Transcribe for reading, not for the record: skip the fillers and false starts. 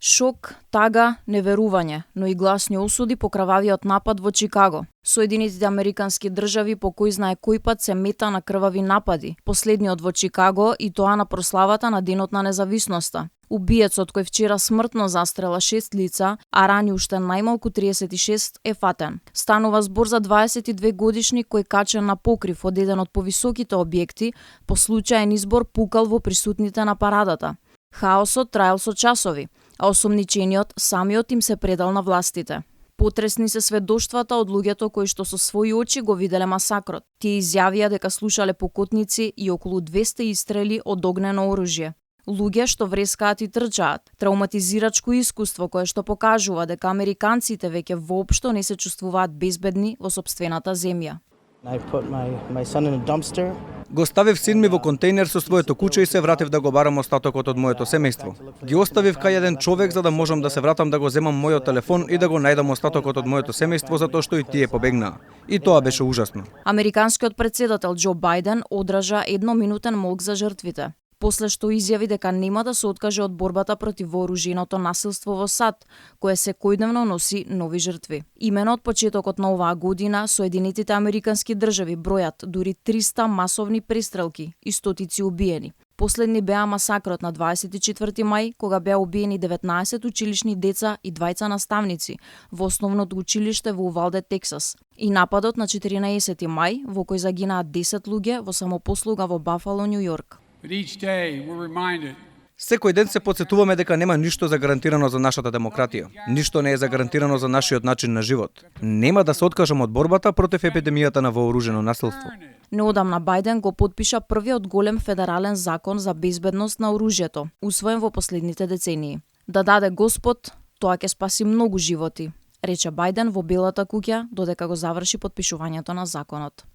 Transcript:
Шок, тага, неверување, но и гласни осуди по крававиот напад во Чикаго. Соединетите американски држави по кој знае кој пат се мета на крвави напади, последниот во Чикаго и тоа на прославата на Денот на независноста. Убиецот кој вчера смртно застрела 6 лица, а рани уште најмалку 36, е фатен. Станува збор за 22 годишник кој качен на покрив од еден од повисоките објекти, по случаен избор пукал во присутните на парадата. Хаосот траел со часови, а осомничениот самиот им се предал на властите. Потресни се сведоштвата од луѓето кои што со своји очи го виделе масакрот. Тие изјавија дека слушале покотници и околу 200 истрели од огнено оружје. Луѓе што врескаат и трчаат, травматизирачко искуство кое што покажува дека американците веќе воопшто не се чувствуваат безбедни во сопствената земја. Го ставив син ми во контејнер со своето куче и се вратив да го барам остатокот од моето семејство. Ги оставив кај еден човек за да можам да се вратам да го земам мојот телефон и да го најдам остатокот од моето семејство затоа што и тие побегнаа. И тоа беше ужасно. Американскиот председател Џо Бајден одржа едноминутен молк за жртвите, после што изјави дека нема да се откаже од борбата против вооруженото насилство во САД, кое секојдневно носи нови жртви. Имено од почетокот на оваа година, Соединетите американски држави бројат дури 300 масовни престрелки и стотици убиени. Последни беа масакрот на 24 мај, кога беа убиени 19 училишни деца и двајца наставници во основното училиште во Увалде, Тексас, и нападот на 14 мај, во кој загинаа 10 луѓе во самопослуга во Бафало, Њу Јорк. Секој ден се потсетуваме дека нема ништо загарантирано за нашата демократија. Ништо не е загарантирано за нашиот начин на живот. Нема да се откажам од борбата против епидемијата на вооружено насилство. Неодамна Бајден го потпиша првиот голем федерален закон за безбедност на оружјето, усвоен во последните децении. Да даде Господ, тоа ќе спаси многу животи, рече Бајден во Белата куќа додека го заврши потпишувањето на законот.